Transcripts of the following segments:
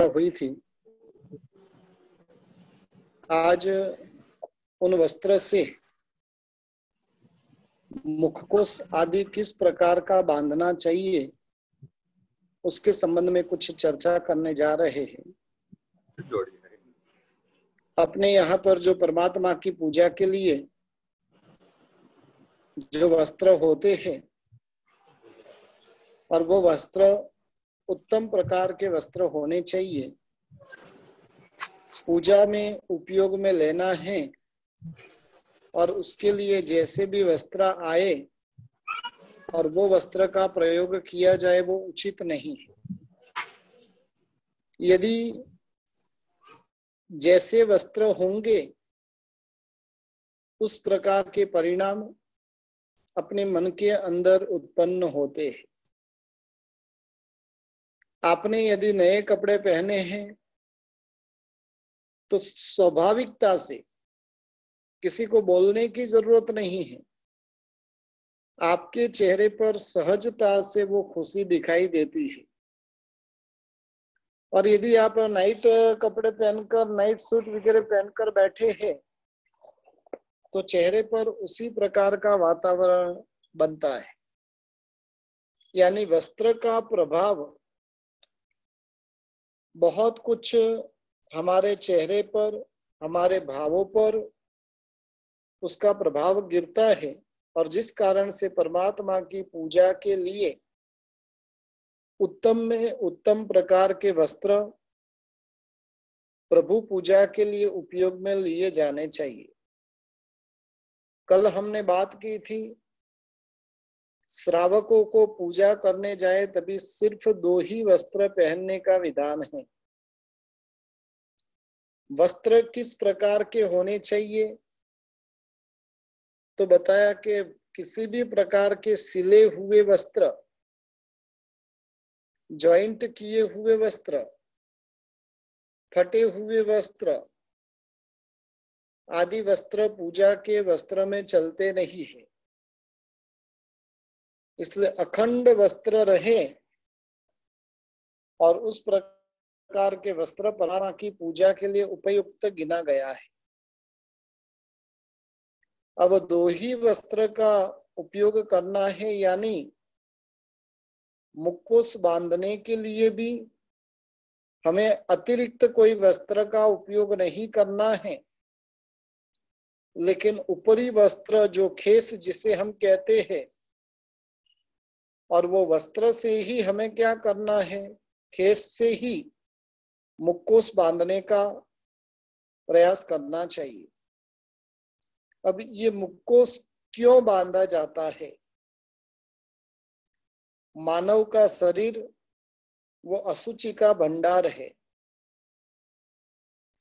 हुई थी। आज उन वस्त्र से मुखकोश आदि किस प्रकार का बांधना चाहिए उसके संबंध में कुछ चर्चा करने जा रहे हैं। अपने यहाँ पर जो परमात्मा की पूजा के लिए जो वस्त्र होते हैं और वो वस्त्र उत्तम प्रकार के वस्त्र होने चाहिए, पूजा में उपयोग में लेना है और उसके लिए जैसे भी वस्त्र आए और वो वस्त्र का प्रयोग किया जाए वो उचित नहीं है। यदि जैसे वस्त्र होंगे उस प्रकार के परिणाम अपने मन के अंदर उत्पन्न होते हैं। आपने यदि नए कपड़े पहने हैं तो स्वाभाविकता से किसी को बोलने की जरूरत नहीं है, आपके चेहरे पर सहजता से वो खुशी दिखाई देती है। और यदि आप नाइट कपड़े पहनकर, नाइट सूट वगैरह पहनकर बैठे हैं तो चेहरे पर उसी प्रकार का वातावरण बनता है। यानी वस्त्र का प्रभाव बहुत कुछ हमारे चेहरे पर, हमारे भावों पर उसका प्रभाव गिरता है। और जिस कारण से परमात्मा की पूजा के लिए उत्तम में उत्तम प्रकार के वस्त्र प्रभु पूजा के लिए उपयोग में लिए जाने चाहिए। कल हमने बात की थी, श्रावकों को पूजा करने जाए तभी सिर्फ 2 ही वस्त्र पहनने का विधान है। वस्त्र किस प्रकार के होने चाहिए तो बताया कि किसी भी प्रकार के सिले हुए वस्त्र, जॉइंट किए हुए वस्त्र, फटे हुए वस्त्र आदि वस्त्र पूजा के वस्त्र में चलते नहीं है। इसलिए अखंड वस्त्र रहे और उस प्रकार के वस्त्र परमात्मा की पूजा के लिए उपयुक्त गिना गया है। अब 2 ही वस्त्र का उपयोग करना है, यानी मुखकोश बांधने के लिए भी हमें अतिरिक्त कोई वस्त्र का उपयोग नहीं करना है, लेकिन ऊपरी वस्त्र जो खेस जिसे हम कहते हैं, और वो वस्त्र से ही हमें क्या करना है, खेस से ही मुखकोश बांधने का प्रयास करना चाहिए। अब ये मुखकोश क्यों बांधा जाता है? मानव का शरीर वो अशुचि का भंडार है।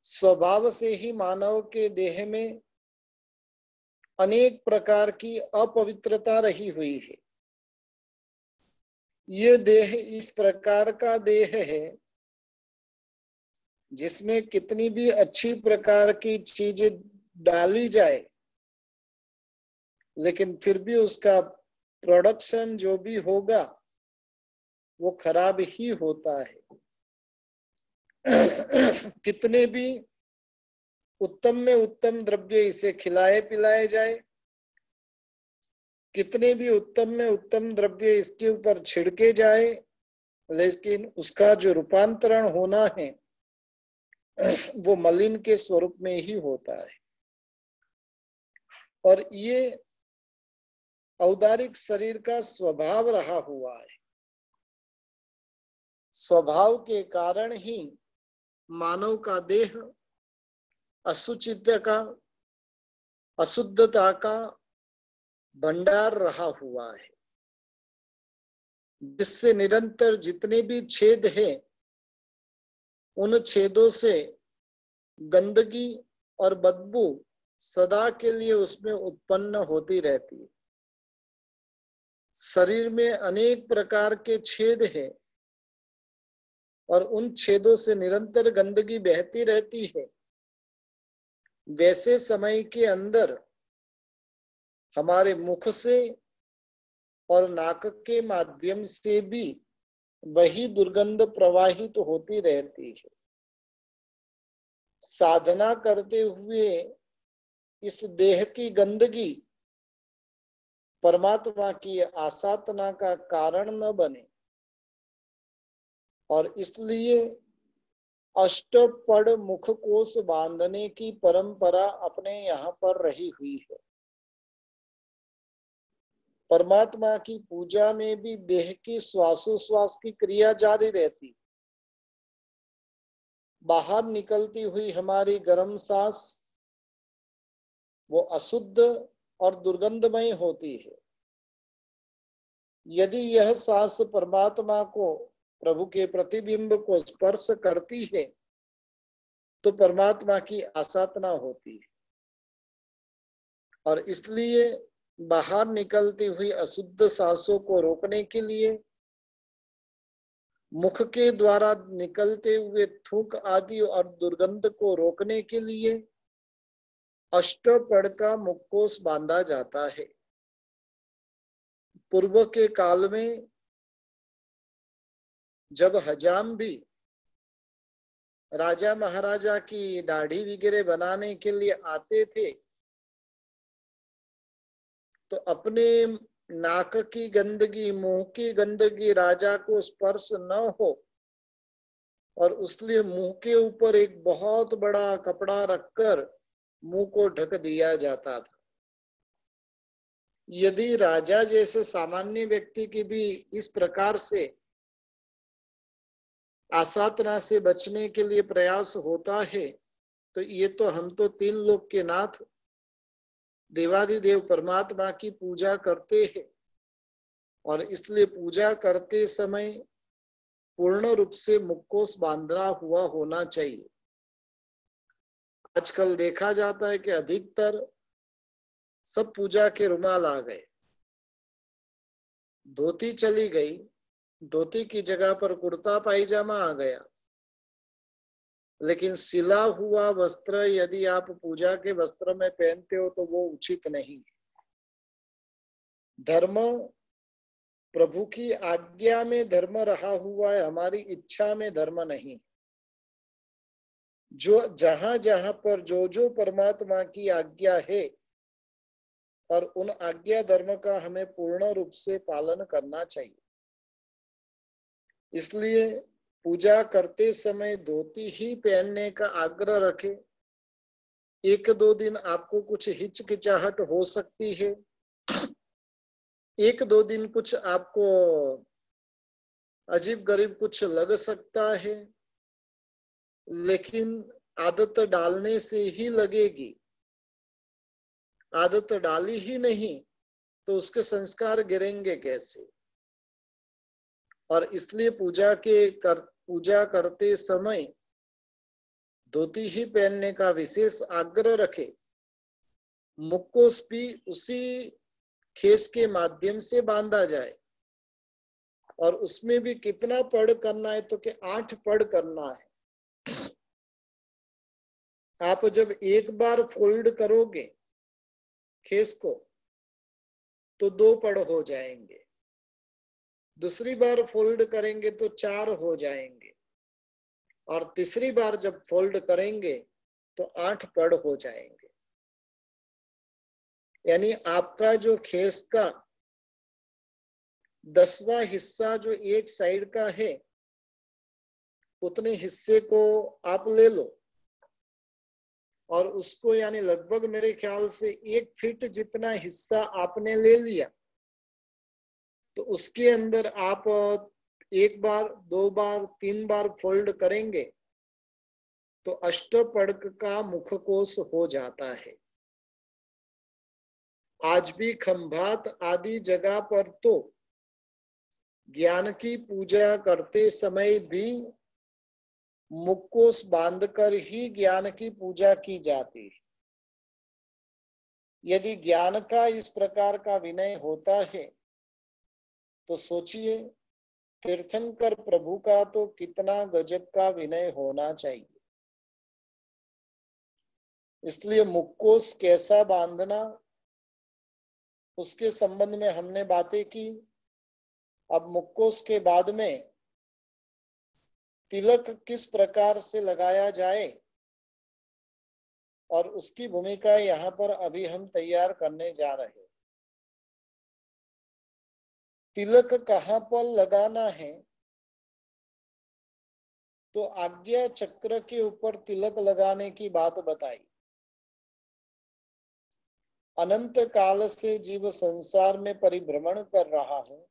स्वभाव से ही मानव के देह में अनेक प्रकार की अपवित्रता रही हुई है। ये देह इस प्रकार का देह है जिसमें कितनी भी अच्छी प्रकार की चीज डाली जाए लेकिन फिर भी उसका प्रोडक्शन जो भी होगा वो खराब ही होता है। कितने भी उत्तम में उत्तम द्रव्य इसे खिलाए पिलाए जाए, कितने भी उत्तम में उत्तम द्रव्य इसके ऊपर छिड़के जाए, लेकिन उसका जो रूपांतरण होना है वो मलिन के स्वरूप में ही होता है। और ये औदारिक शरीर का स्वभाव रहा हुआ है। स्वभाव के कारण ही मानव का देह अशुचिता का, अशुद्धता का भंडार रहा हुआ है, जिससे निरंतर जितने भी छेद हैं उन छेदों से गंदगी और बदबू सदा के लिए उसमें उत्पन्न होती रहती है। शरीर में अनेक प्रकार के छेद हैं और उन छेदों से निरंतर गंदगी बहती रहती है। वैसे समय के अंदर हमारे मुख से और नाक के माध्यम से भी वही दुर्गंध प्रवाहित तो होती रहती है। साधना करते हुए इस देह की गंदगी परमात्मा की आसाधना का कारण न बने, और इसलिए अष्टपद मुख कोश बांधने की परंपरा अपने यहाँ पर रही हुई है। परमात्मा की पूजा में भी देह की श्वासोश्वास की क्रिया जारी रहती। बाहर निकलती हुई हमारी गर्म सांस वो अशुद्ध और दुर्गंधमय होती है। यदि यह सांस परमात्मा को, प्रभु के प्रतिबिंब को स्पर्श करती है तो परमात्मा की आसाधना होती है। और इसलिए बाहर निकलती हुई अशुद्ध सांसों को रोकने के लिए, मुख के द्वारा निकलते हुए थूक आदि और दुर्गंध को रोकने के लिए अष्टपद का मुखकोश बांधा जाता है। पूर्व के काल में जब हजाम भी राजा महाराजा की दाढ़ी वगैरह बनाने के लिए आते थे तो अपने नाक की गंदगी, मुंह की गंदगी राजा को स्पर्श न हो, और उसलिए मुंह के ऊपर एक बहुत बड़ा कपड़ा रखकर मुंह को ढक दिया जाता था। यदि राजा जैसे सामान्य व्यक्ति की भी इस प्रकार से आसाधना से बचने के लिए प्रयास होता है तो ये तो हम तो तीन लोक के नाथ देवादिदेव परमात्मा की पूजा करते हैं, और इसलिए पूजा करते समय पूर्ण रूप से मुखकोश बांधा हुआ होना चाहिए। आजकल देखा जाता है कि अधिकतर सब पूजा के रुमाल आ गए, धोती चली गई, धोती की जगह पर कुर्ता पायजामा आ गया। लेकिन सिला हुआ वस्त्र यदि आप पूजा के वस्त्र में पहनते हो तो वो उचित नहीं। धर्म प्रभु की आज्ञा में धर्म रहा हुआ है, हमारी इच्छा में धर्म नहीं। जो जहां जहां पर जो जो परमात्मा की आज्ञा है और उन आज्ञा धर्म का हमें पूर्ण रूप से पालन करना चाहिए। इसलिए पूजा करते समय धोती ही पहनने का आग्रह रखें। एक दो दिन आपको कुछ हिचकिचाहट हो सकती है, एक दो दिन कुछ आपको अजीब गरीब कुछ लग सकता है, लेकिन आदत डालने से ही लगेगी। आदत डाली ही नहीं तो उसके संस्कार गिरेंगे कैसे। और इसलिए पूजा करते समय धोती ही पहनने का विशेष आग्रह रखे। मुखकोश भी उसी खेस के माध्यम से बांधा जाए, और उसमें भी कितना पढ़ करना है तो कि 8 पढ़ करना है। आप जब एक बार फोल्ड करोगे खेस को तो 2 पढ़ हो जाएंगे, दूसरी बार फोल्ड करेंगे तो 4 हो जाएंगे, और तीसरी बार जब फोल्ड करेंगे तो 8 पढ़ हो जाएंगे। यानी आपका जो खेस का 10वां हिस्सा जो एक साइड का है उतने हिस्से को आप ले लो, और उसको यानी लगभग मेरे ख्याल से 1 फीट जितना हिस्सा आपने ले लिया, तो उसके अंदर आप 1 बार 2 बार 3 बार फोल्ड करेंगे तो अष्टपद का मुखकोश हो जाता है। आज भी खंभात आदि जगह पर तो ज्ञान की पूजा करते समय भी मुखकोश बांधकर ही ज्ञान की पूजा की जाती है। यदि ज्ञान का इस प्रकार का विनय होता है तो सोचिए तीर्थंकर प्रभु का तो कितना गजब का विनय होना चाहिए। इसलिए मुखकोश कैसा बांधना उसके संबंध में हमने बातें की। अब मुखकोश के बाद में तिलक किस प्रकार से लगाया जाए और उसकी भूमिका यहाँ पर अभी हम तैयार करने जा रहे हैं। तिलक कहाँ पर लगाना है, तो आज्ञा चक्र के ऊपर तिलक लगाने की बात बताई। अनंत काल से जीव संसार में परिभ्रमण कर रहा है।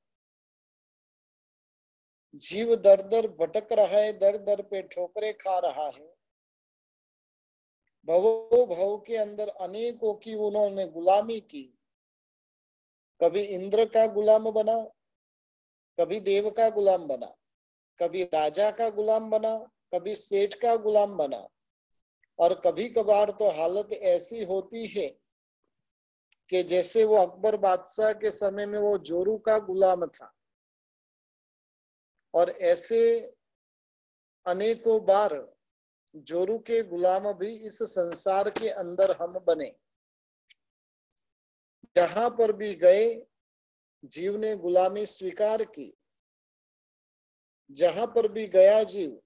जीव दर दर भटक रहा है, दर दर पे ठोकरे खा रहा है। भवो भव के अंदर अनेकों की उन्होंने गुलामी की। कभी इंद्र का गुलाम बना, कभी देव का गुलाम बना, कभी राजा का गुलाम बना, कभी सेठ का गुलाम बना, और कभी कभार तो हालत ऐसी होती है कि जैसे वो अकबर बादशाह के समय में वो जोरू का गुलाम था। और ऐसे अनेकों बार जोरू के गुलाम भी इस संसार के अंदर हम बने। जहां पर भी गए जीव ने गुलामी स्वीकार की। जहां पर भी गया जीव,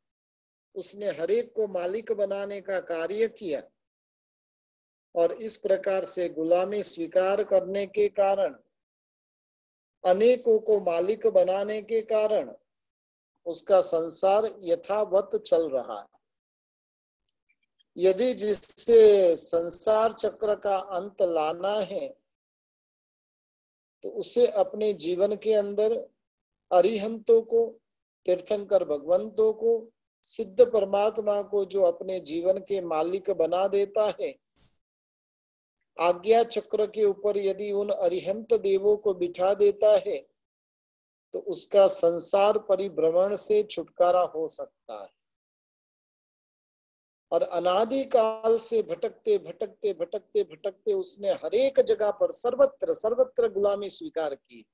उसने हरेक को मालिक बनाने का कार्य किया। और इस प्रकार से गुलामी स्वीकार करने के कारण, अनेकों को मालिक बनाने के कारण उसका संसार यथावत चल रहा है। यदि जिससे संसार चक्र का अंत लाना है, तो उसे अपने जीवन के अंदर अरिहंतों को, तीर्थंकर भगवंतों को, सिद्ध परमात्मा को जो अपने जीवन के मालिक बना देता है, आज्ञा चक्र के ऊपर यदि उन अरिहंत देवों को बिठा देता है, तो उसका संसार परिभ्रमण से छुटकारा हो सकता है। और अनादि काल से भटकते भटकते भटकते भटकते उसने हरेक जगह पर सर्वत्र सर्वत्र गुलामी स्वीकार की।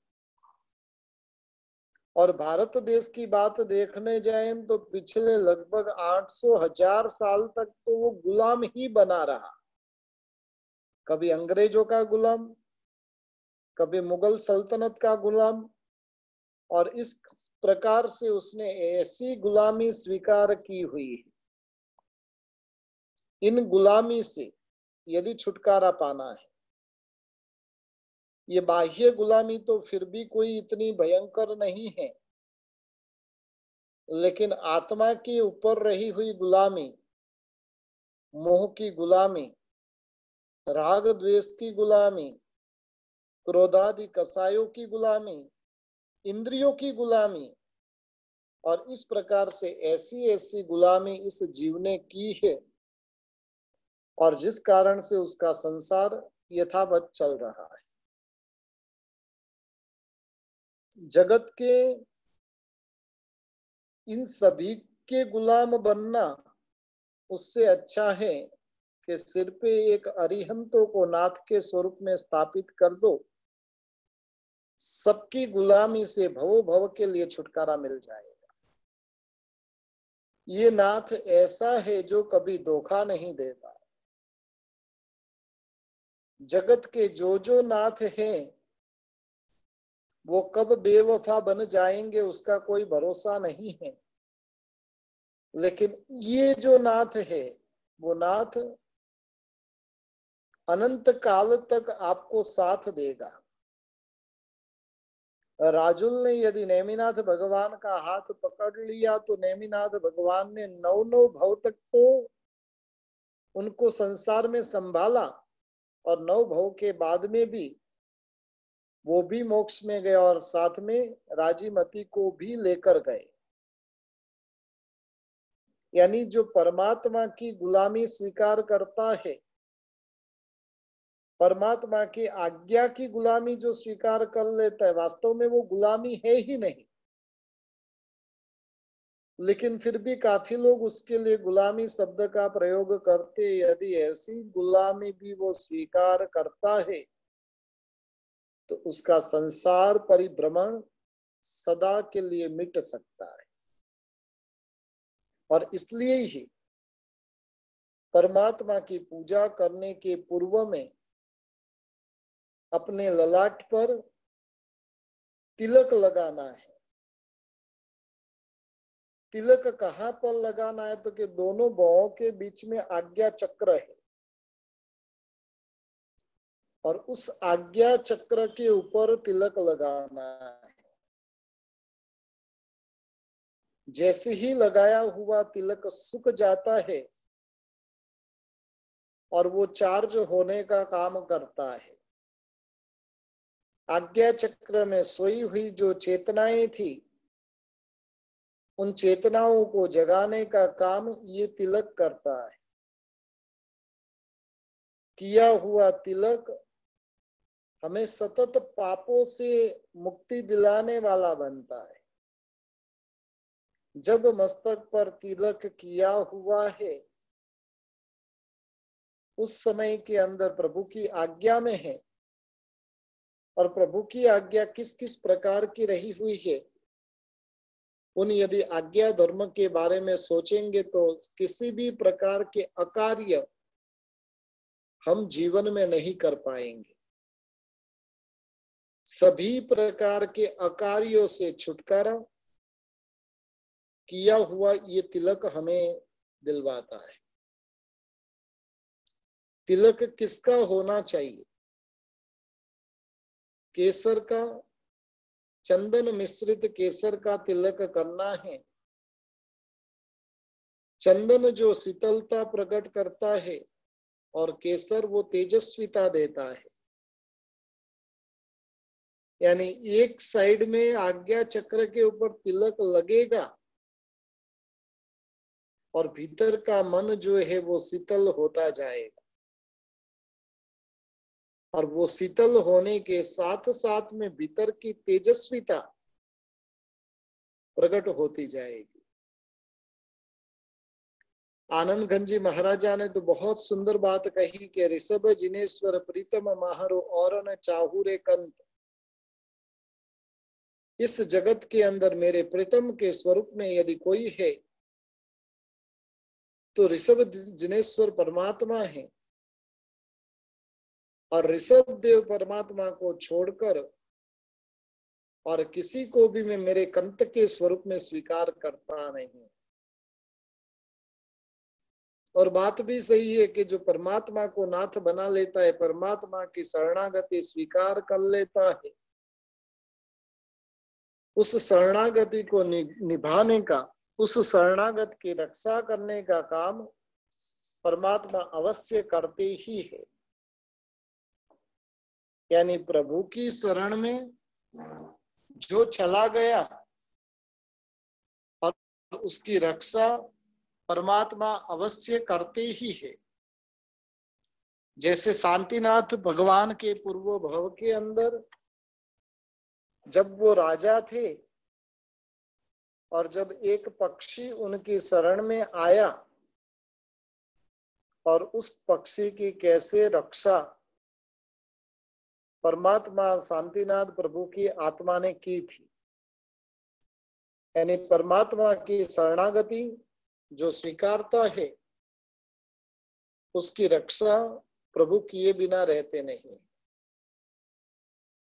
और भारत देश की बात देखने जाएं तो पिछले लगभग 800,000 साल तक तो वो गुलाम ही बना रहा। कभी अंग्रेजों का गुलाम, कभी मुगल सल्तनत का गुलाम, और इस प्रकार से उसने ऐसी गुलामी स्वीकार की हुई है। इन गुलामी से यदि छुटकारा पाना है, ये बाह्य गुलामी तो फिर भी कोई इतनी भयंकर नहीं है, लेकिन आत्मा के ऊपर रही हुई गुलामी, मोह की गुलामी, राग द्वेष की गुलामी, क्रोधादि कसायों की गुलामी, इंद्रियों की गुलामी, और इस प्रकार से ऐसी ऐसी गुलामी इस जीव ने की है, और जिस कारण से उसका संसार यथावत चल रहा है। जगत के इन सभी के गुलाम बनना उससे अच्छा है कि सिर पे एक अरिहंतों को नाथ के स्वरूप में स्थापित कर दो। सबकी गुलामी से भवो भव के लिए छुटकारा मिल जाएगा। ये नाथ ऐसा है जो कभी धोखा नहीं देता। जगत के जो नाथ हैं, वो कब बेवफा बन जाएंगे उसका कोई भरोसा नहीं है। लेकिन ये जो नाथ है, वो नाथ अनंत काल तक आपको साथ देगा। राजुल ने यदि नेमिनाथ भगवान का हाथ पकड़ लिया, तो नेमिनाथ भगवान ने 9 भव तक तो उनको संसार में संभाला, और 9 भव के बाद में भी वो भी मोक्ष में गए, और साथ में राजीमती को भी लेकर गए। यानी जो परमात्मा की गुलामी स्वीकार करता है, परमात्मा की आज्ञा की गुलामी जो स्वीकार कर लेता है, वास्तव में वो गुलामी है ही नहीं, लेकिन फिर भी काफी लोग उसके लिए गुलामी शब्द का प्रयोग करते। यदि ऐसी गुलामी भी वो स्वीकार करता है, तो उसका संसार परिभ्रमण सदा के लिए मिट सकता है। और इसलिए ही परमात्मा की पूजा करने के पूर्व में अपने ललाट पर तिलक लगाना है। तिलक कहाँ पर लगाना है, तो कि दोनों बाहों के बीच में आज्ञा चक्र है और उस आज्ञा चक्र के ऊपर तिलक लगाना है। जैसे ही लगाया हुआ तिलक सूख जाता है और वो चार्ज होने का काम करता है। आज्ञा चक्र में सोई हुई जो चेतनाएं थी, उन चेतनाओं को जगाने का काम ये तिलक करता है। किया हुआ तिलक हमें सतत पापों से मुक्ति दिलाने वाला बनता है। जब मस्तक पर तिलक किया हुआ है, उस समय के अंदर प्रभु की आज्ञा में है, और प्रभु की आज्ञा किस किस प्रकार की रही हुई है, उन यदि आज्ञा धर्म के बारे में सोचेंगे तो किसी भी प्रकार के अकार्य हम जीवन में नहीं कर पाएंगे। सभी प्रकार के अकार्यों से छुटकारा किया हुआ ये तिलक हमें दिलवाता है। तिलक किसका होना चाहिए? केसर का, चंदन मिश्रित केसर का तिलक करना है। चंदन जो शीतलता प्रकट करता है और केसर वो तेजस्विता देता है। यानी एक साइड में आज्ञा चक्र के ऊपर तिलक लगेगा और भीतर का मन जो है वो शीतल होता जाएगा, और वो शीतल होने के साथ साथ में भीतर की तेजस्विता प्रकट होती जाएगी। आनंद घन जी महाराजा ने तो बहुत सुंदर बात कही कि ऋषभ जिनेश्वर प्रीतम माहरो और न चाहूरे कंत। इस जगत के अंदर मेरे प्रीतम के स्वरूप में यदि कोई है तो ऋषभ जिनेश्वर परमात्मा है, और ऋषभ देव परमात्मा को छोड़कर और किसी को भी मैं मेरे कंत के स्वरूप में स्वीकार करता नहीं। और बात भी सही है कि जो परमात्मा को नाथ बना लेता है, परमात्मा की शरणागति स्वीकार कर लेता है, उस शरणागति को निभाने का, उस शरणागत की रक्षा करने का काम परमात्मा अवश्य करते ही है। यानी प्रभु की शरण में जो चला गया और उसकी रक्षा परमात्मा अवश्य करते ही है। जैसे शांतिनाथ भगवान के पूर्व भव के अंदर जब वो राजा थे और जब एक पक्षी उनकी शरण में आया और उस पक्षी की कैसे रक्षा परमात्मा शांतिनाथ प्रभु की आत्मा ने की थी। यानी परमात्मा की शरणागति जो स्वीकारता है उसकी रक्षा प्रभु किए बिना रहते नहीं।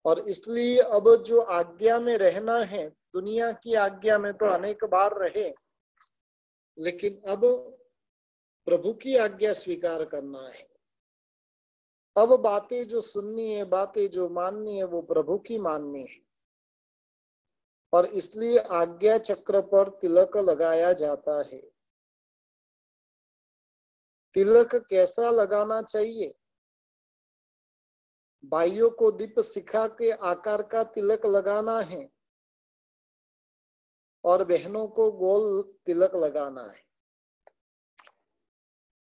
और इसलिए अब जो आज्ञा में रहना है, दुनिया की आज्ञा में तो अनेक बार रहे, लेकिन अब प्रभु की आज्ञा स्वीकार करना है। अब बातें जो सुननी है, बातें जो माननी है, वो प्रभु की माननी है। और इसलिए आज्ञा चक्र पर तिलक लगाया जाता है। तिलक कैसा लगाना चाहिए? भाइयों को दीप शिखा के आकार का तिलक लगाना है और बहनों को गोल तिलक लगाना है।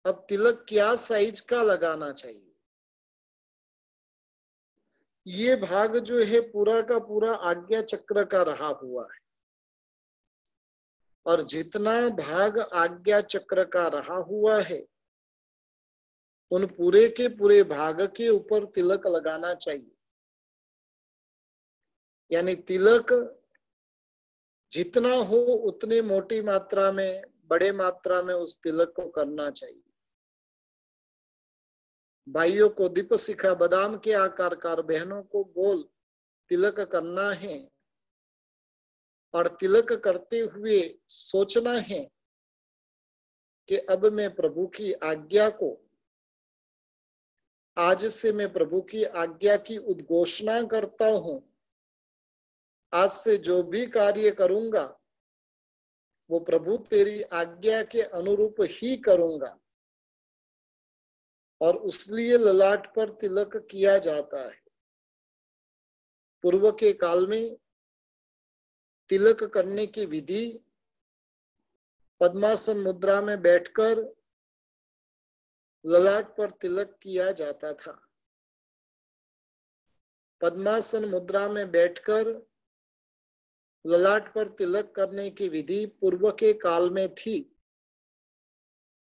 अब तिलक क्या साइज का लगाना चाहिए? ये भाग जो है पूरा का पूरा आज्ञा चक्र का रहा हुआ है, और जितना भाग आज्ञा चक्र का रहा हुआ है उन पूरे के पूरे भाग के ऊपर तिलक लगाना चाहिए। यानी तिलक जितना हो उतने मोटी मात्रा में, बड़े मात्रा में उस तिलक को करना चाहिए। भाइयों को दीप शिखा बादाम के आकार का, बहनों को गोल तिलक करना है। और तिलक करते हुए सोचना है कि अब मैं प्रभु की आज्ञा को, आज से मैं प्रभु की आज्ञा की उद्घोषणा करता हूं। आज से जो भी कार्य करूंगा वो प्रभु तेरी आज्ञा के अनुरूप ही करूंगा। और उसलिए ललाट पर तिलक किया जाता है। पूर्व के काल में तिलक करने की विधि पद्मासन मुद्रा में बैठकर ललाट पर तिलक किया जाता था। पद्मासन मुद्रा में बैठकर ललाट पर तिलक करने की विधि पूर्व के काल में थी।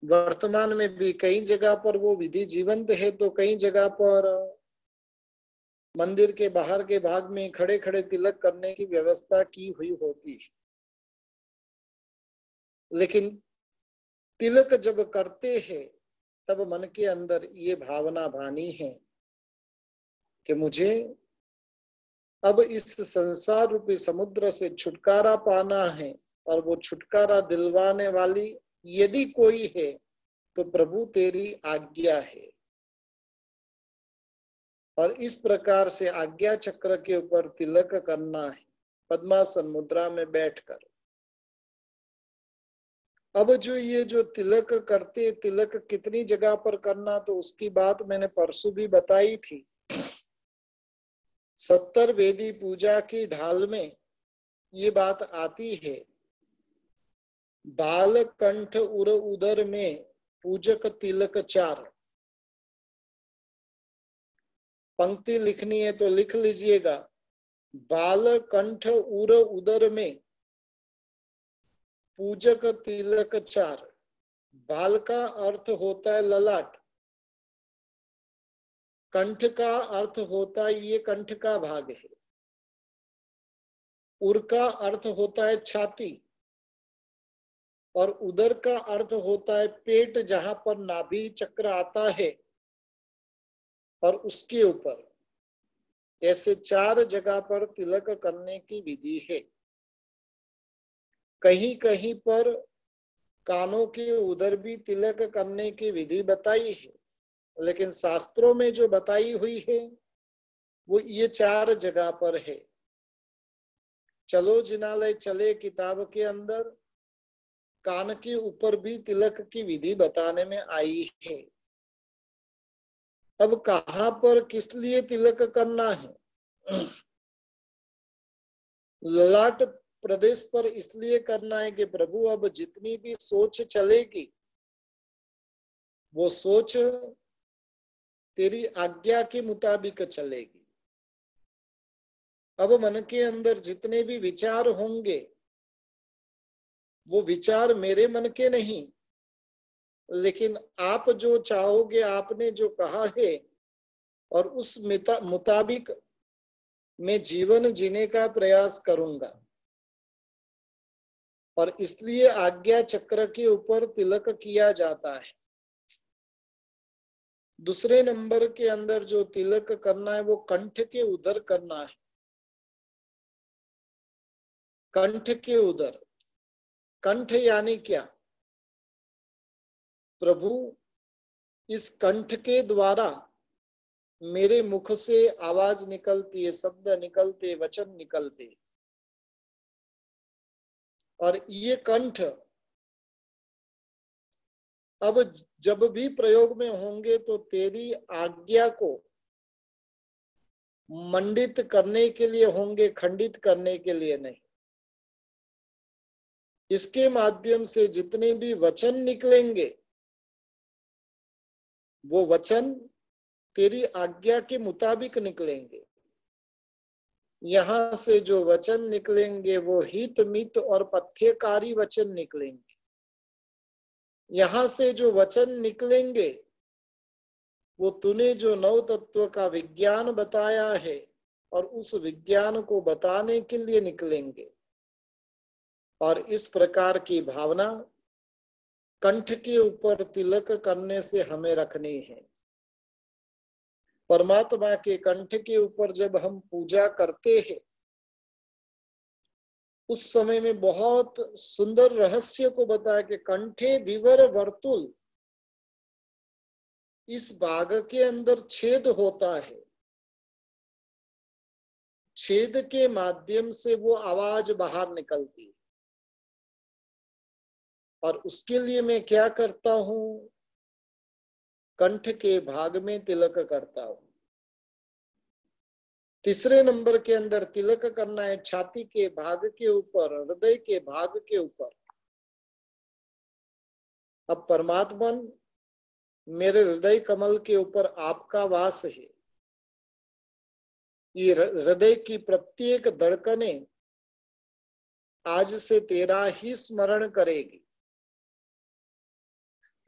वर्तमान में भी कई जगह पर वो विधि जीवंत है, तो कई जगह पर मंदिर के बाहर के भाग में खड़े खड़े तिलक करने की व्यवस्था की हुई होती है। लेकिन तिलक जब करते हैं तब मन के अंदर ये भावना भानी है कि मुझे अब इस संसार रूपी समुद्र से छुटकारा पाना है, और वो छुटकारा दिलवाने वाली यदि कोई है तो प्रभु तेरी आज्ञा है। और इस प्रकार से आज्ञा चक्र के ऊपर तिलक करना है पद्मासन मुद्रा में बैठकर। अब जो तिलक करते, तिलक कितनी जगह पर करना, तो उसकी बात मैंने परसों भी बताई थी। 70 वेदी पूजा की ढाल में ये बात आती है। बाल कंठ उर उदर में पूजक तिलक 4। पंक्ति लिखनी है तो लिख लीजिएगा। बाल कंठ उर उदर में पूजक तिलक 4। बाल का अर्थ होता है ललाट, कंठ का अर्थ होता है ये कंठ का भाग है, उर का अर्थ होता है छाती, और उदर का अर्थ होता है पेट, जहां पर नाभि चक्र आता है। और उसके ऊपर ऐसे 4 जगह पर तिलक करने की विधि है। कहीं कहीं पर कानों के उधर भी तिलक करने की विधि बताई है, लेकिन शास्त्रों में जो बताई हुई है वो ये 4 जगह पर है। चलो जिनालय चले किताब के अंदर कान के ऊपर भी तिलक की विधि बताने में आई है। अब कहां पर किस लिए तिलक करना है? ललाट प्रदेश पर इसलिए करना है कि प्रभु अब जितनी भी सोच चलेगी वो सोच तेरी आज्ञा के मुताबिक चलेगी। अब मन के अंदर जितने भी विचार होंगे वो विचार मेरे मन के नहीं, लेकिन आप जो चाहोगे, आपने जो कहा है, और उस मुताबिक मैं जीवन जीने का प्रयास करूंगा। और इसलिए आज्ञा चक्र के ऊपर तिलक किया जाता है। दूसरे नंबर के अंदर जो तिलक करना है वो कंठ के उधर करना है। कंठ के उधर, कंठ यानी क्या? प्रभु इस कंठ के द्वारा मेरे मुख से आवाज निकलती है, शब्द निकलते, वचन निकलते, और ये कंठ अब जब भी प्रयोग में होंगे तो तेरी आज्ञा को मंडित करने के लिए होंगे, खंडित करने के लिए नहीं। इसके माध्यम से जितने भी वचन निकलेंगे वो वचन तेरी आज्ञा के मुताबिक निकलेंगे। यहां से जो वचन निकलेंगे वो हित मित और पथ्यकारी वचन निकलेंगे। यहां से जो वचन निकलेंगे वो तूने जो नव तत्व का विज्ञान बताया है और उस विज्ञान को बताने के लिए निकलेंगे। और इस प्रकार की भावना कंठ के ऊपर तिलक करने से हमें रखनी है। परमात्मा के कंठ के ऊपर जब हम पूजा करते हैं उस समय में बहुत सुंदर रहस्य को बताया कि कंठे विवर वर्तुल, इस बाघ के अंदर छेद होता है, छेद के माध्यम से वो आवाज बाहर निकलती है। और उसके लिए मैं क्या करता हूं, कंठ के भाग में तिलक करता हूं। तीसरे नंबर के अंदर तिलक करना है छाती के भाग के ऊपर, हृदय के भाग के ऊपर। अब परमात्मा मेरे हृदय कमल के ऊपर आपका वास है। ये हृदय की प्रत्येक धड़कने आज से तेरा ही स्मरण करेगी।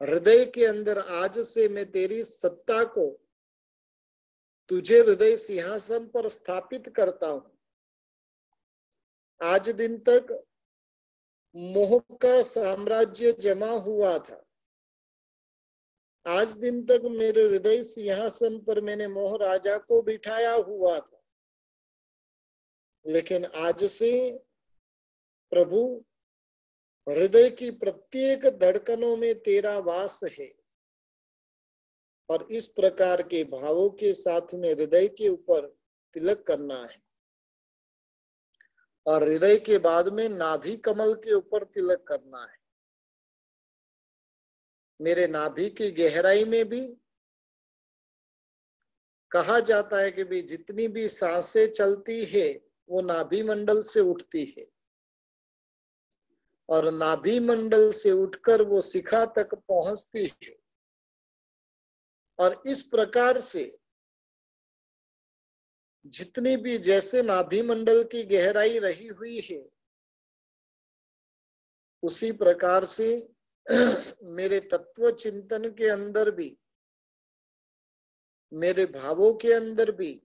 हृदय के अंदर आज से मैं तेरी सत्ता को, तुझे हृदय सिंहासन पर स्थापित करता हूं। आज दिन तक मोह का साम्राज्य जमा हुआ था, आज दिन तक मेरे हृदय सिंहासन पर मैंने मोह राजा को बिठाया हुआ था, लेकिन आज से प्रभु हृदय की प्रत्येक धड़कनों में तेरा वास है। और इस प्रकार के भावों के साथ में हृदय के ऊपर तिलक करना है। और हृदय के बाद में नाभि कमल के ऊपर तिलक करना है। मेरे नाभि की गहराई में भी कहा जाता है कि भी जितनी भी सांसें चलती है वो नाभि मंडल से उठती है, और नाभि मंडल से उठकर वो शिखा तक पहुंचती है। और इस प्रकार से जितनी भी जैसे नाभि मंडल की गहराई रही हुई है, उसी प्रकार से मेरे तत्व चिंतन के अंदर भी, मेरे भावों के अंदर भी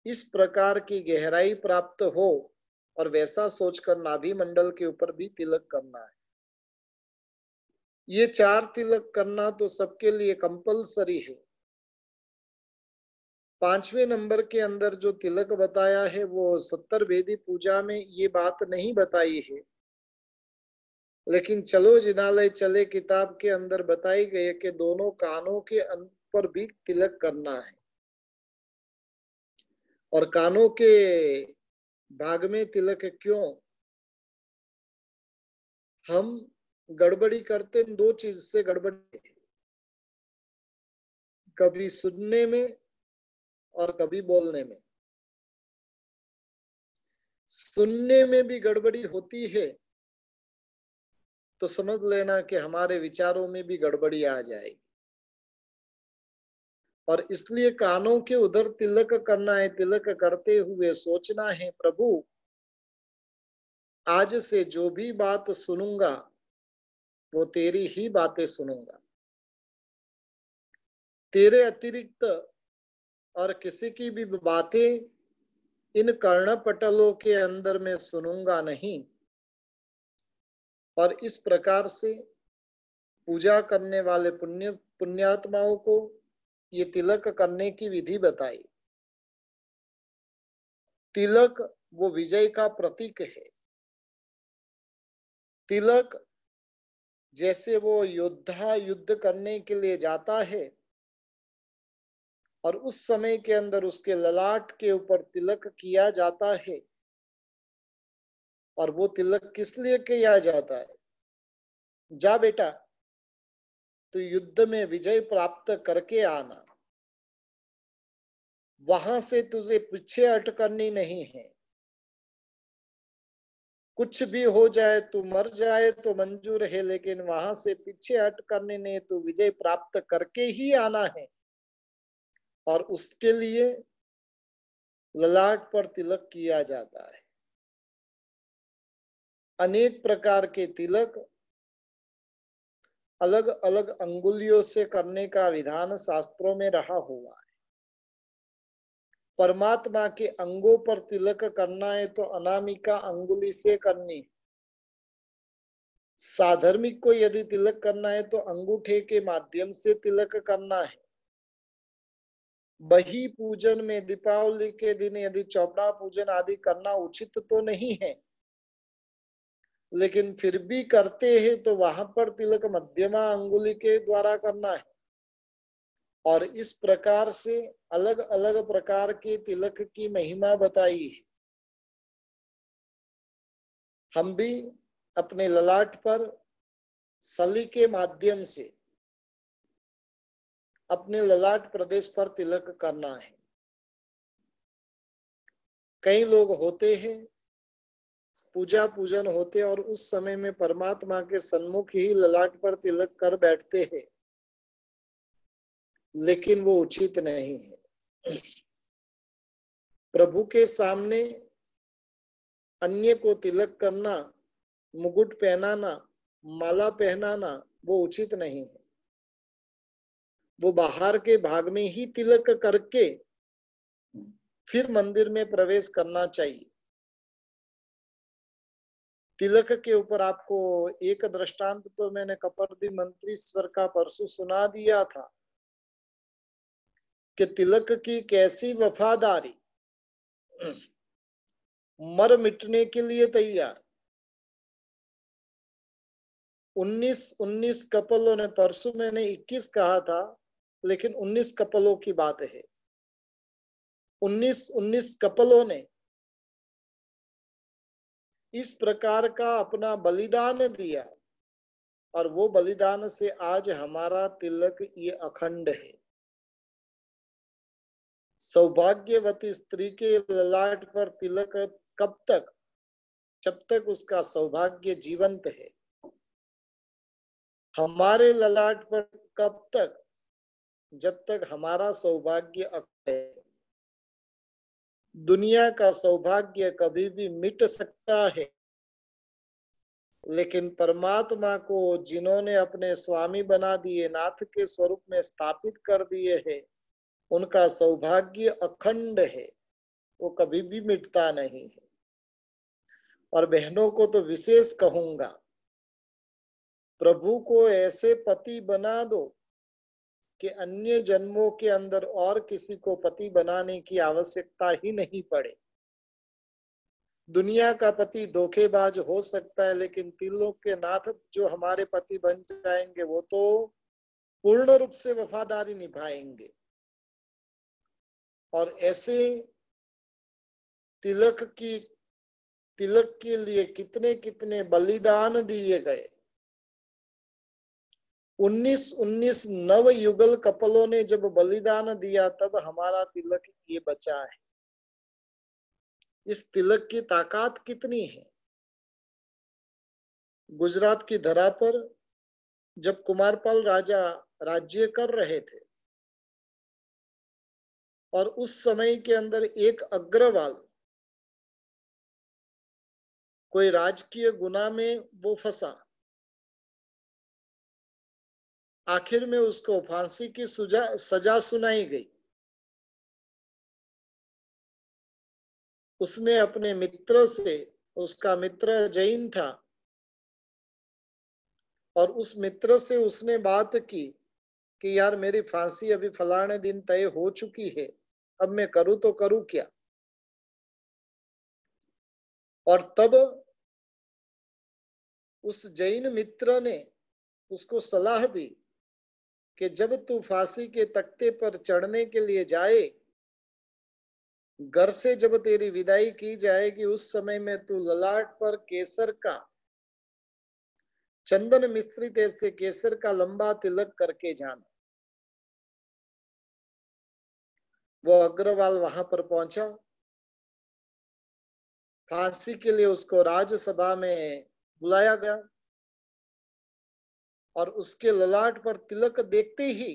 इस प्रकार की गहराई प्राप्त हो। और वैसा सोचकर नाभि मंडल के ऊपर भी तिलक करना है। ये 4 तिलक करना तो सबके लिए कंपलसरी है। 5वें नंबर के अंदर जो तिलक बताया है वो 70 वेदी पूजा में ये बात नहीं बताई है, लेकिन चलो जिनालय चले किताब के अंदर बताई गई कि दोनों कानों के पर भी तिलक करना है। और कानों के भाग में तिलक क्यों? हम गड़बड़ी करते 2 चीज से गड़बड़ी, कभी सुनने में और कभी बोलने में। सुनने में भी गड़बड़ी होती है तो समझ लेना कि हमारे विचारों में भी गड़बड़ी आ जाएगी। और इसलिए कानों के उधर तिलक करना है। तिलक करते हुए सोचना है, प्रभु आज से जो भी बात सुनूंगा वो तेरी ही बातें सुनूंगा, तेरे अतिरिक्त और किसी की भी बातें इन कर्णपटलों के अंदर में सुनूंगा नहीं। और इस प्रकार से पूजा करने वाले पुण्यात्माओं को ये तिलक करने की विधि बताई। तिलक वो विजय का प्रतीक है। तिलक जैसे वो योद्धा युद्ध करने के लिए जाता है और उस समय के अंदर उसके ललाट के ऊपर तिलक किया जाता है। और वो तिलक किस लिए किया जाता है? जा बेटा, तो युद्ध में विजय प्राप्त करके आना, वहां से तुझे पीछे हट करनी नहीं है। कुछ भी हो जाए, तू मर जाए तो मंजूर है, लेकिन वहां से पीछे हट करने नहीं, तू विजय प्राप्त करके ही आना है। और उसके लिए ललाट पर तिलक किया जाता है। अनेक प्रकार के तिलक अलग अलग अंगुलियों से करने का विधान शास्त्रों में रहा हुआ है। परमात्मा के अंगों पर तिलक करना है तो अनामिका अंगुली से करनी है। साधर्मिक को यदि तिलक करना है तो अंगूठे के माध्यम से तिलक करना है। बही पूजन में दीपावली के दिन यदि चौपड़ा पूजन आदि करना उचित तो नहीं है, लेकिन फिर भी करते हैं तो वहां पर तिलक मध्यमा अंगुली के द्वारा करना है। और इस प्रकार से अलग अलग प्रकार के तिलक की महिमा बताई है। हम भी अपने ललाट पर सली के माध्यम से अपने ललाट प्रदेश पर तिलक करना है। कई लोग होते हैं पूजा पूजन होते और उस समय में परमात्मा के सन्मुख ही ललाट पर तिलक कर बैठते हैं, लेकिन वो उचित नहीं है। प्रभु के सामने अन्य को तिलक करना, मुकुट पहनाना, माला पहनाना वो उचित नहीं है। वो बाहर के भाग में ही तिलक करके फिर मंदिर में प्रवेश करना चाहिए। तिलक के ऊपर आपको एक दृष्टांत तो मैंने कपर्दी मंत्रीश्वर का परसों सुना दिया था कि तिलक की कैसी वफादारी, मर मिटने के लिए तैयार। 19 कपलों ने, परसों मैंने 21 कहा था, लेकिन 19 कपलों की बात है। 19 कपलों ने इस प्रकार का अपना बलिदान दिया और वो बलिदान से आज हमारा तिलक ये अखंड है। सौभाग्यवती स्त्री के ललाट पर तिलक कब तक? जब तक उसका सौभाग्य जीवंत है। हमारे ललाट पर कब तक? जब तक हमारा सौभाग्य अखंड है। दुनिया का सौभाग्य कभी भी मिट सकता है, लेकिन परमात्मा को जिन्होंने अपने स्वामी बना दिए, नाथ के स्वरूप में स्थापित कर दिए है, उनका सौभाग्य अखंड है, वो कभी भी मिटता नहीं है। और बहनों को तो विशेष कहूंगा, प्रभु को ऐसे पति बना दो कि अन्य जन्मों के अंदर और किसी को पति बनाने की आवश्यकता ही नहीं पड़े। दुनिया का पति धोखेबाज हो सकता है, लेकिन तिलोक के नाथ जो हमारे पति बन जाएंगे वो तो पूर्ण रूप से वफादारी निभाएंगे। और ऐसे तिलक के लिए कितने कितने बलिदान दिए गए। 19 नव युगल कपलों ने जब बलिदान दिया तब हमारा तिलक ये बचा है। इस तिलक की ताकत कितनी है। गुजरात की धरा पर जब कुमारपाल राजा राज्य कर रहे थे और उस समय के अंदर एक अग्रवाल कोई राजकीय गुनाह में वो फंसा, आखिर में उसको फांसी की सजा सुनाई गई। उसने अपने मित्र से, उसका मित्र जैन था, और उस मित्र से उसने बात की कि यार मेरी फांसी अभी फलाने दिन तय हो चुकी है, अब मैं करूं तो करूं क्या। और तब उस जैन मित्र ने उसको सलाह दी कि जब तू फांसी के तख्ते पर चढ़ने के लिए जाए, घर से जब तेरी विदाई की जाएगी, उस समय में तू ललाट पर केसर का, चंदन मिश्रित ऐसे केसर का लंबा तिलक करके जाना। वो अग्रवाल वहां पर पहुंचा, फांसी के लिए उसको राजसभा में बुलाया गया और उसके ललाट पर तिलक देखते ही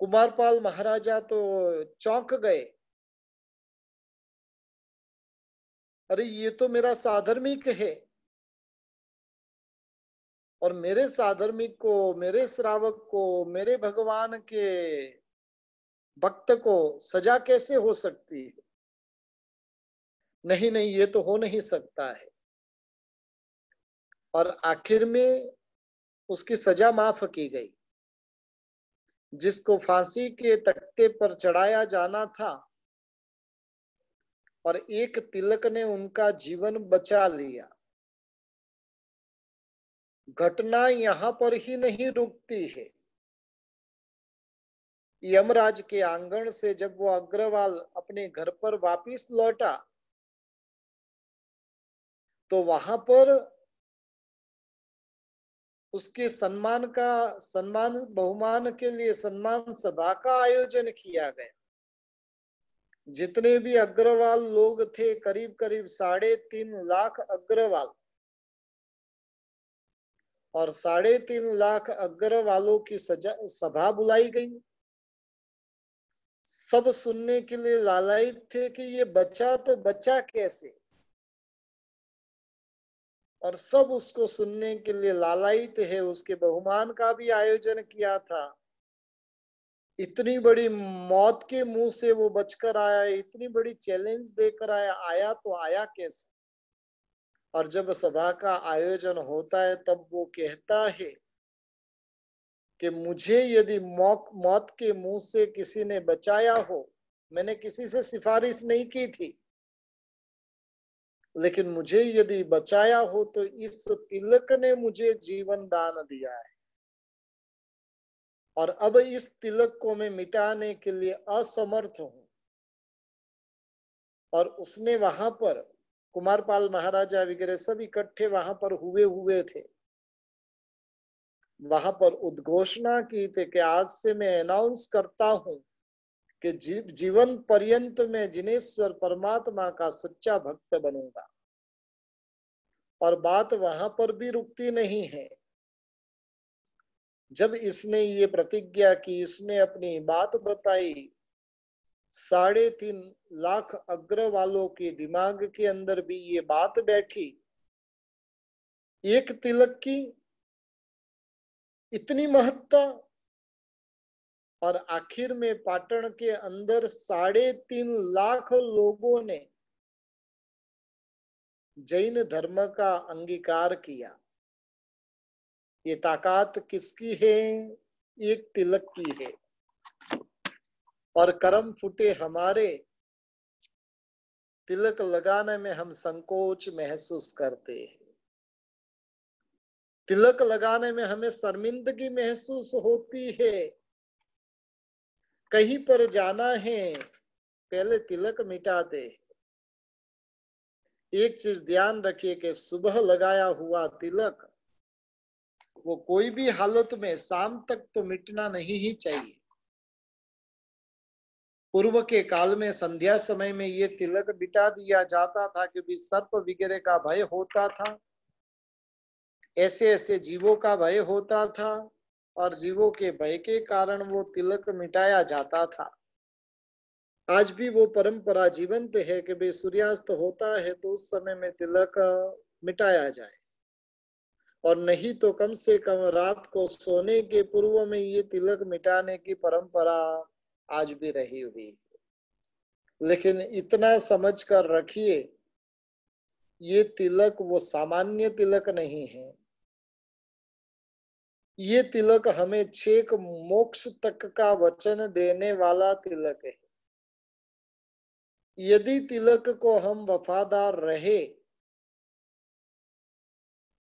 कुमारपाल महाराजा तो चौंक गए। अरे ये तो मेरा साधर्मिक है, और मेरे साधर्मिक को, मेरे श्रावक को, मेरे भगवान के भक्त को सजा कैसे हो सकती है। नहीं नहीं, ये तो हो नहीं सकता है। और आखिर में उसकी सजा माफ की गई। जिसको फांसी के तख्ते पर चढ़ाया जाना था, और एक तिलक ने उनका जीवन बचा लिया। घटना यहां पर ही नहीं रुकती है। यमराज के आंगन से जब वो अग्रवाल अपने घर पर वापिस लौटा, तो वहां पर उसके सम्मान बहुमान के लिए सम्मान सभा का आयोजन किया गया। जितने भी अग्रवाल लोग थे, करीब करीब 3.5 लाख अग्रवाल, और 3.5 लाख अग्रवालों की सभा बुलाई गई। सब सुनने के लिए लालायित थे कि ये बचा तो बचा कैसे, और सब उसको सुनने के लिए लालायित है। उसके बहुमान का भी आयोजन किया था। इतनी बड़ी मौत के मुंह से वो बचकर आया, इतनी बड़ी चैलेंज देकर आया तो आया कैसे। और जब सभा का आयोजन होता है, तब वो कहता है कि मुझे यदि मौत के मुंह से किसी ने बचाया हो, मैंने किसी से सिफारिश नहीं की थी, लेकिन मुझे यदि बचाया हो तो इस तिलक ने मुझे जीवन दान दिया है, और अब इस तिलक को मैं मिटाने के लिए असमर्थ हूं। और उसने वहां पर कुमारपाल महाराजा वगैरह सब इकट्ठे वहां पर हुए थे। वहां पर उद्घोषणा की थी कि आज से मैं अनाउंस करता हूं कि जीवन पर्यंत में जिनेश्वर परमात्मा का सच्चा भक्त बनूंगा। और बात वहां पर भी रुकती नहीं है। जब इसने ये प्रतिज्ञा की, इसने अपनी बात बताई, 3.5 लाख अग्रवालों के दिमाग के अंदर भी ये बात बैठी। एक तिलक की इतनी महत्ता, और आखिर में पाटन के अंदर 3.5 लाख लोगों ने जैन धर्म का अंगीकार किया। ये ताकत किसकी है? एक तिलक की है। और करम फूटे हमारे, तिलक लगाने में हम संकोच महसूस करते हैं। तिलक लगाने में हमें शर्मिंदगी महसूस होती है। कहीं पर जाना है, पहले तिलक मिटा दे। एक चीज ध्यान रखिए कि सुबह लगाया हुआ तिलक वो कोई भी हालत में शाम तक तो मिटना नहीं ही चाहिए। पूर्व के काल में संध्या समय में ये तिलक मिटा दिया जाता था, क्योंकि सर्प वगैरह का भय होता था, ऐसे ऐसे जीवों का भय होता था, और जीवों के भय के कारण वो तिलक मिटाया जाता था। आज भी वो परंपरा जीवंत है कि भाई सूर्यास्त होता है तो उस समय में तिलक मिटाया जाए, और नहीं तो कम से कम रात को सोने के पूर्व में ये तिलक मिटाने की परंपरा आज भी रही हुई। लेकिन इतना समझ कर रखिए, ये तिलक वो सामान्य तिलक नहीं है। ये तिलक हमें छेक मोक्ष तक का वचन देने वाला तिलक है। यदि तिलक को हम वफादार रहे,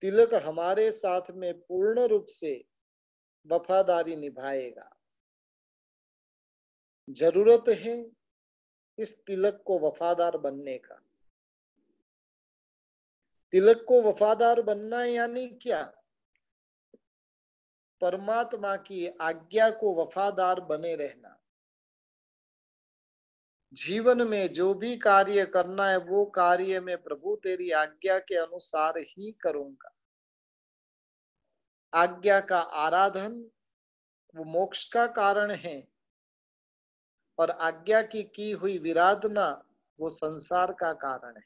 तिलक हमारे साथ में पूर्ण रूप से वफादारी निभाएगा। जरूरत है इस तिलक को वफादार बनने का। तिलक को वफादार बनना यानी क्या? परमात्मा की आज्ञा को वफादार बने रहना। जीवन में जो भी कार्य करना है, वो कार्य में प्रभु तेरी आज्ञा के अनुसार ही करूंगा। आज्ञा का आराधन वो मोक्ष का कारण है, और आज्ञा की हुई विराधना वो संसार का कारण है।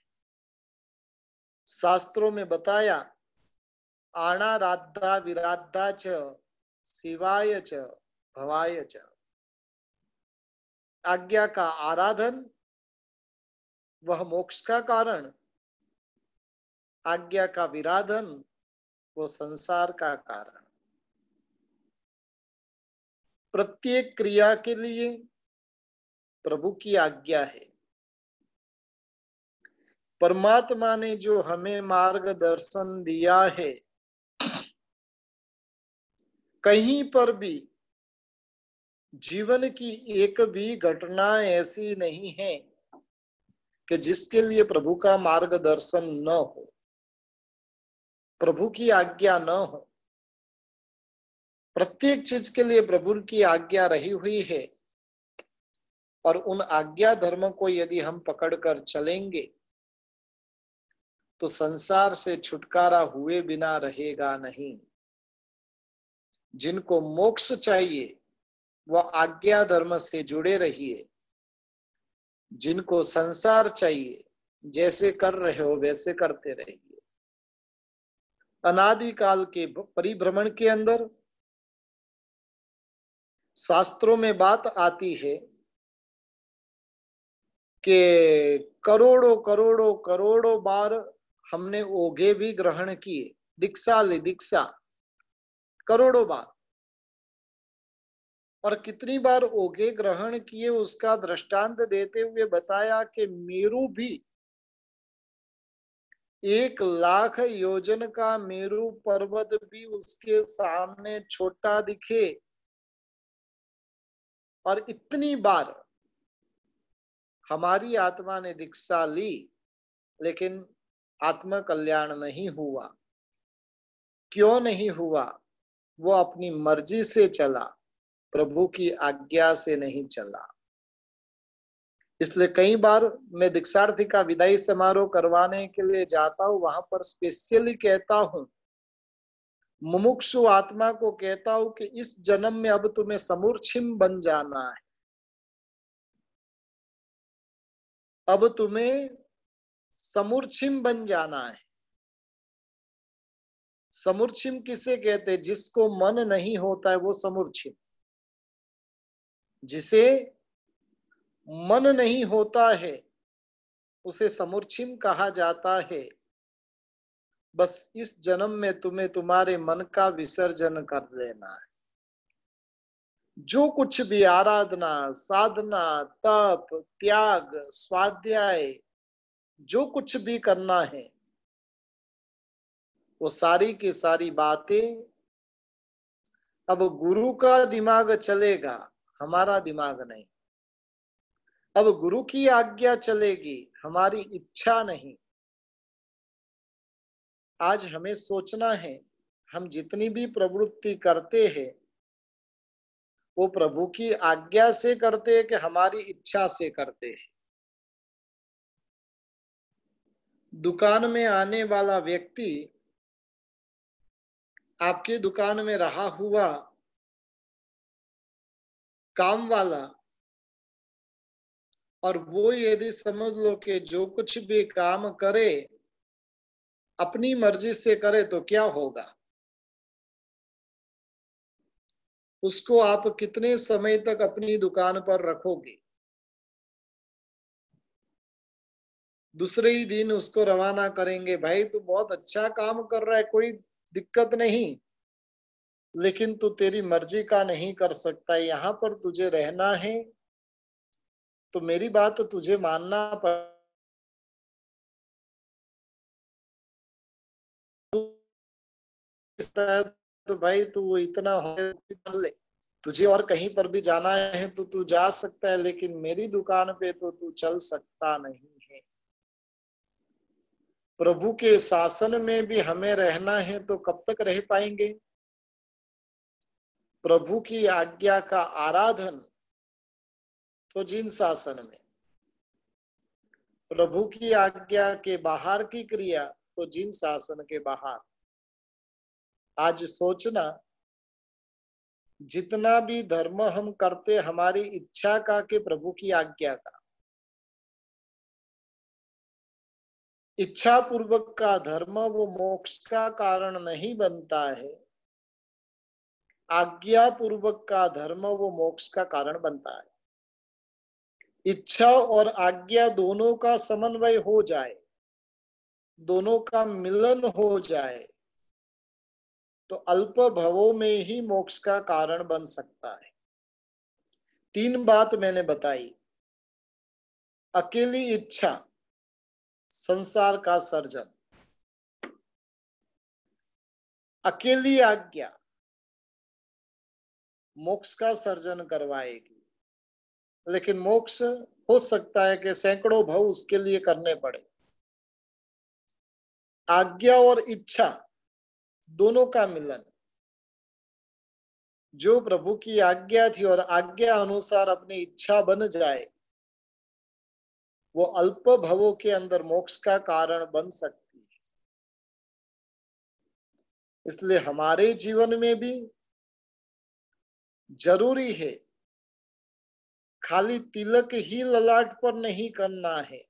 शास्त्रों में बताया, आना राधा विराधा च शिवाय च भवाय च। आज्ञा का आराधन वह मोक्ष का कारण, आज्ञा का विराधन वो संसार का कारण। प्रत्येक क्रिया के लिए प्रभु की आज्ञा है। परमात्मा ने जो हमें मार्गदर्शन दिया है, कहीं पर भी जीवन की एक भी घटना ऐसी नहीं है कि जिसके लिए प्रभु का मार्गदर्शन न हो, प्रभु की आज्ञा न हो। प्रत्येक चीज के लिए प्रभु की आज्ञा रही हुई है, और उन आज्ञा धर्म को यदि हम पकड़कर चलेंगे तो संसार से छुटकारा हुए बिना रहेगा नहीं। जिनको मोक्ष चाहिए वह आज्ञा धर्म से जुड़े रहिए। जिनको संसार चाहिए, जैसे कर रहे हो वैसे करते रहिए। अनादिकाल के परिभ्रमण के अंदर शास्त्रों में बात आती है कि करोड़ों करोड़ों करोड़ों बार हमने ओघे भी ग्रहण किए, दीक्षा ली, दीक्षा करोड़ों बार। और कितनी बार ओघे ग्रहण किए उसका दृष्टांत देते हुए बताया कि मेरू भी 1,00,000 योजन का मेरू पर्वत भी उसके सामने छोटा दिखे। और इतनी बार हमारी आत्मा ने दीक्षा ली, लेकिन आत्म कल्याण नहीं हुआ। क्यों नहीं हुआ? वो अपनी मर्जी से चला, प्रभु की आज्ञा से नहीं चला। इसलिए कई बार मैं दीक्षार्थी का विदाई समारोह करवाने के लिए जाता हूं, वहां पर स्पेशली कहता हूं, मुमुक्षु आत्मा को कहता हूं कि इस जन्म में अब तुम्हें समूर्छिम बन जाना है। अब तुम्हें समूर्छिम बन जाना है। समूर्छिम किसे कहते हैं? जिसको मन नहीं होता है वो समूर्छिम। जिसे मन नहीं होता है उसे समूर्छिम कहा जाता है। बस इस जन्म में तुम्हें तुम्हारे मन का विसर्जन कर देना है। जो कुछ भी आराधना, साधना, तप, त्याग, स्वाध्याय, जो कुछ भी करना है, वो सारी की सारी बातें अब गुरु का दिमाग चलेगा, हमारा दिमाग नहीं। अब गुरु की आज्ञा चलेगी, हमारी इच्छा नहीं। आज हमें सोचना है, हम जितनी भी प्रवृत्ति करते हैं वो प्रभु की आज्ञा से करते हैं कि हमारी इच्छा से करते हैं। दुकान में आने वाला व्यक्ति आपकी दुकान में रहा हुआ काम वाला, और वो यदि समझ लो कि जो कुछ भी काम करे अपनी मर्जी से करे तो क्या होगा? उसको आप कितने समय तक अपनी दुकान पर रखोगे? दूसरे ही दिन उसको रवाना करेंगे, भाई तू बहुत अच्छा काम कर रहा है, कोई दिक्कत नहीं, लेकिन तू तेरी मर्जी का नहीं कर सकता। यहाँ पर तुझे रहना है तो मेरी बात तुझे मानना पड़ता है। तो भाई तू इतना हो ले, तुझे और कहीं पर भी जाना है तो तू जा सकता है, लेकिन मेरी दुकान पे तो तू चल सकता नहीं है। प्रभु के शासन में भी हमें रहना है तो कब तक रह पाएंगे? प्रभु की आज्ञा का आराधन तो जिन शासन में, प्रभु की आज्ञा के बाहर की क्रिया तो जिन शासन के बाहर। आज सोचना, जितना भी धर्म हम करते हमारी इच्छा का कि प्रभु की आज्ञा का, इच्छा पूर्वक का धर्म वो मोक्ष का कारण नहीं बनता है। आज्ञा पूर्वक का धर्म वो मोक्ष का कारण बनता है। इच्छा और आज्ञा दोनों का समन्वय हो जाए, दोनों का मिलन हो जाए तो अल्प भवों में ही मोक्ष का कारण बन सकता है। तीन बात मैंने बताई। अकेली इच्छा संसार का सर्जन, अकेली आज्ञा मोक्ष का सर्जन करवाएगी। लेकिन मोक्ष हो सकता है कि सैकड़ों भव उसके लिए करने पड़े। आज्ञा और इच्छा दोनों का मिलन, जो प्रभु की आज्ञा थी और आज्ञा अनुसार अपनी इच्छा बन जाए, वो अल्प भवों के अंदर मोक्ष का कारण बन सकती है। इसलिए हमारे जीवन में भी जरूरी है, खाली तिलक ही ललाट पर नहीं करना है,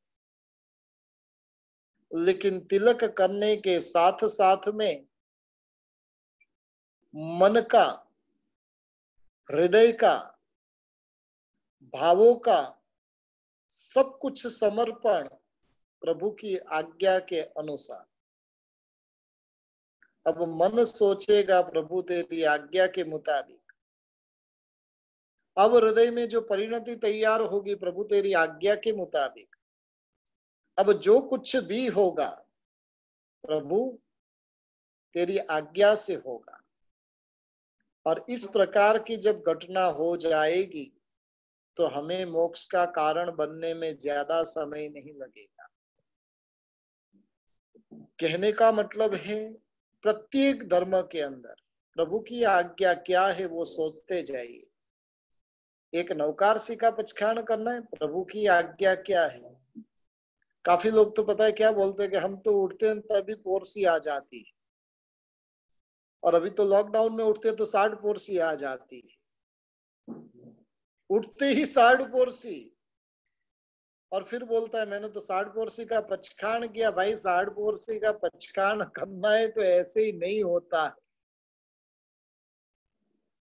लेकिन तिलक करने के साथ साथ में मन का, हृदय का, भावों का सब कुछ समर्पण प्रभु की आज्ञा के अनुसार। अब मन सोचेगा प्रभु तेरी आज्ञा के मुताबिक, अब हृदय में जो परिणति तैयार होगी प्रभु तेरी आज्ञा के मुताबिक। अब जो कुछ भी होगा प्रभु तेरी आज्ञा से होगा। और इस प्रकार की जब घटना हो जाएगी तो हमें मोक्ष का कारण बनने में ज्यादा समय नहीं लगेगा। कहने का मतलब है, प्रत्येक धर्म के अंदर प्रभु की आज्ञा क्या है वो सोचते जाइए। एक नौकारसी का पचखान करना है, प्रभु की आज्ञा क्या है। काफी लोग तो पता है क्या बोलते हैं कि हम तो उठते हैं तभी पोरसी आ जाती है, और अभी तो लॉकडाउन में उठते तो 60 पोरसी आ जाती है। उठते ही 60 पोरसी, और फिर बोलता है मैंने तो 60 पोरसी का पचखान किया। भाई 60 पोरसी का पचखान करना है तो ऐसे ही नहीं होता है।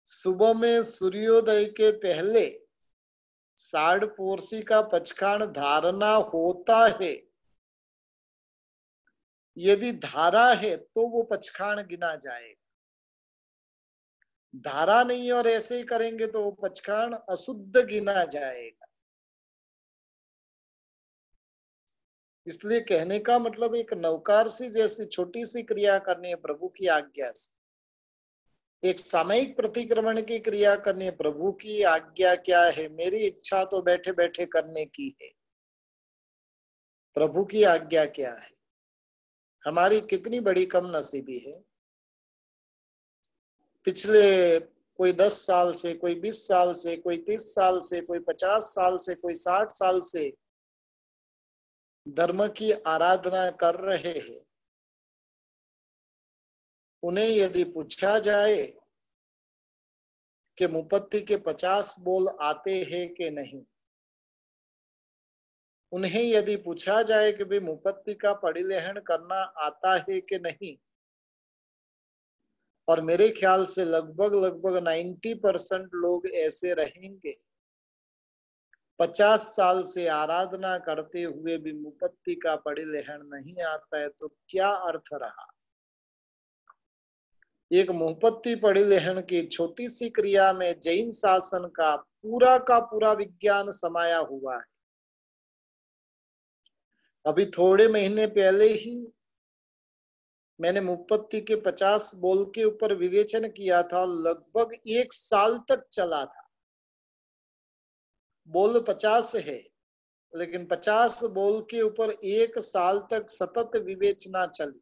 सुबह में सूर्योदय के पहले 60 पोरसी का पचखान धारना होता है। यदि धारा है तो वो पचखान गिना जाएगा, धारा नहीं और ऐसे ही करेंगे तो वो पचखान अशुद्ध गिना जाएगा। इसलिए कहने का मतलब एक नौकार सी जैसी छोटी सी क्रिया करनी है प्रभु की आज्ञा से। एक सामयिक प्रतिक्रमण की क्रिया करनी है, प्रभु की आज्ञा क्या है। मेरी इच्छा तो बैठे बैठे करने की है, प्रभु की आज्ञा क्या है। हमारी कितनी बड़ी कम नसीबी है। पिछले कोई 10 साल से, कोई 20 साल से, कोई 30 साल से, कोई 50 साल से, कोई 60 साल से धर्म की आराधना कर रहे हैं। उन्हें यदि पूछा जाए कि मुपत्ति के 50 बोल आते हैं कि नहीं, उन्हें यदि पूछा जाए कि भाई मुपत्ति का परिलेहन करना आता है कि नहीं, और मेरे ख्याल से लगभग 90% लोग ऐसे रहेंगे। 50 साल से आराधना करते हुए भी मुपत्ति का परिलेहन नहीं आता है तो क्या अर्थ रहा। एक मुपत्ति परिलेहन की छोटी सी क्रिया में जैन शासन का पूरा विज्ञान समाया हुआ है। अभी थोड़े महीने पहले ही मैंने मुपत्ति के 50 बोल के ऊपर विवेचन किया था, लगभग 1 साल तक चला था। बोल 50 है, लेकिन 50 बोल के ऊपर 1 साल तक सतत विवेचना चली।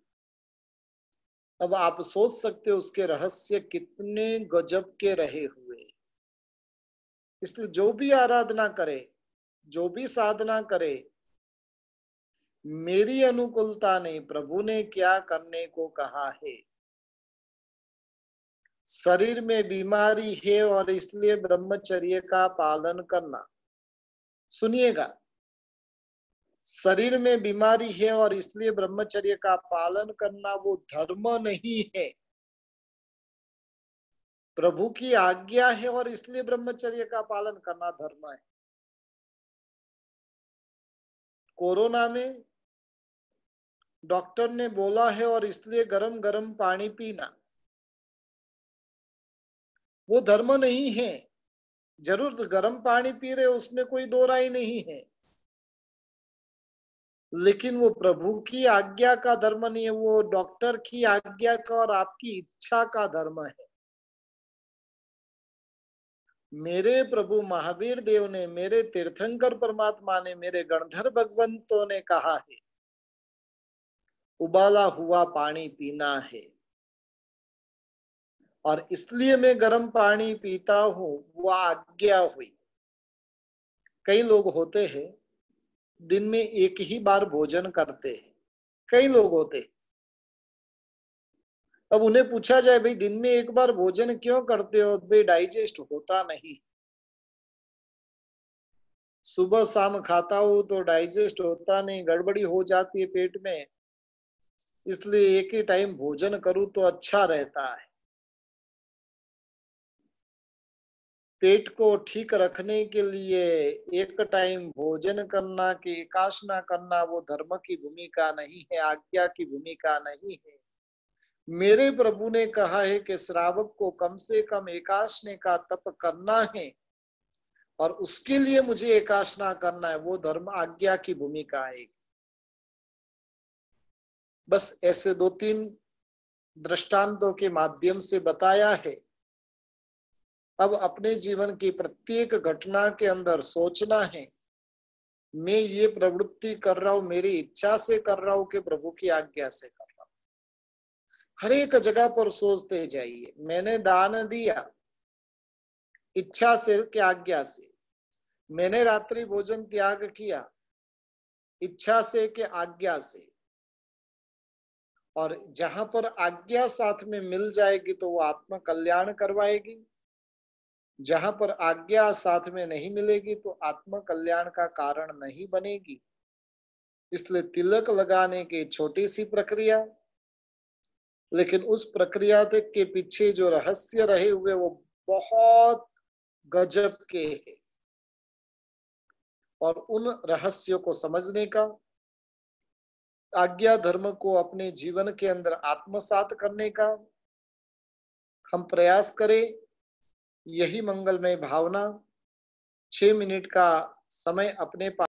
अब आप सोच सकते हो उसके रहस्य कितने गजब के रहे हुए। इसलिए जो भी आराधना करे, जो भी साधना करे, मेरी अनुकूलता नहीं, प्रभु ने क्या करने को कहा है। शरीर में बीमारी है और इसलिए ब्रह्मचर्य का पालन करना। सुनिएगा, शरीर में बीमारी है और इसलिए ब्रह्मचर्य का पालन करना वो धर्म नहीं है। प्रभु की आज्ञा है और इसलिए ब्रह्मचर्य का पालन करना धर्म है। कोरोना में डॉक्टर ने बोला है और इसलिए गरम गरम पानी पीना, वो धर्म नहीं है। जरूर गर्म पानी पी रहे, उसमें कोई दो राय नहीं है, लेकिन वो प्रभु की आज्ञा का धर्म नहीं है, वो डॉक्टर की आज्ञा का और आपकी इच्छा का धर्म है। मेरे प्रभु महावीर देव ने, मेरे तीर्थंकर परमात्मा ने, मेरे गणधर भगवंतों ने कहा है, उबाला हुआ पानी पीना है, और इसलिए मैं गर्म पानी पीता हूं, वो आज्ञा हुई। कई लोग होते हैं दिन में एक ही बार भोजन करते हैं, कई लोग होते हैं। अब उन्हें पूछा जाए, भाई दिन में एक बार भोजन क्यों करते हो? भाई डाइजेस्ट होता नहीं, सुबह शाम खाता हूं तो डाइजेस्ट होता नहीं, गड़बड़ी हो जाती है पेट में, इसलिए एक ही टाइम भोजन करूं तो अच्छा रहता है। पेट को ठीक रखने के लिए एक टाइम भोजन करना कि एकाशना करना, वो धर्म की भूमिका नहीं है, आज्ञा की भूमिका नहीं है। मेरे प्रभु ने कहा है कि श्रावक को कम से कम एकाशने का तप करना है, और उसके लिए मुझे एकाशना करना है, वो धर्म आज्ञा की भूमिका है। बस ऐसे दो तीन दृष्टांतों के माध्यम से बताया है। अब अपने जीवन की प्रत्येक घटना के अंदर सोचना है, मैं ये प्रवृत्ति कर रहा हूं, मेरी इच्छा से कर रहा हूं कि प्रभु की आज्ञा से कर रहा हूं। हर एक जगह पर सोचते जाइए, मैंने दान दिया इच्छा से कि आज्ञा से, मैंने रात्रि भोजन त्याग किया इच्छा से कि आज्ञा से। और जहां पर आज्ञा साथ में मिल जाएगी तो वो आत्म कल्याण करवाएगी, जहां पर आज्ञा साथ में नहीं मिलेगी तो आत्म कल्याण का कारण नहीं बनेगी। इसलिए तिलक लगाने की छोटी सी प्रक्रिया, लेकिन उस प्रक्रिया के पीछे जो रहस्य रहे हुए वो बहुत गजब के हैं, और उन रहस्यों को समझने का, आज्ञा धर्म को अपने जीवन के अंदर आत्मसात करने का हम प्रयास करें। यही मंगलमय भावना 6 मिनट का समय अपने पास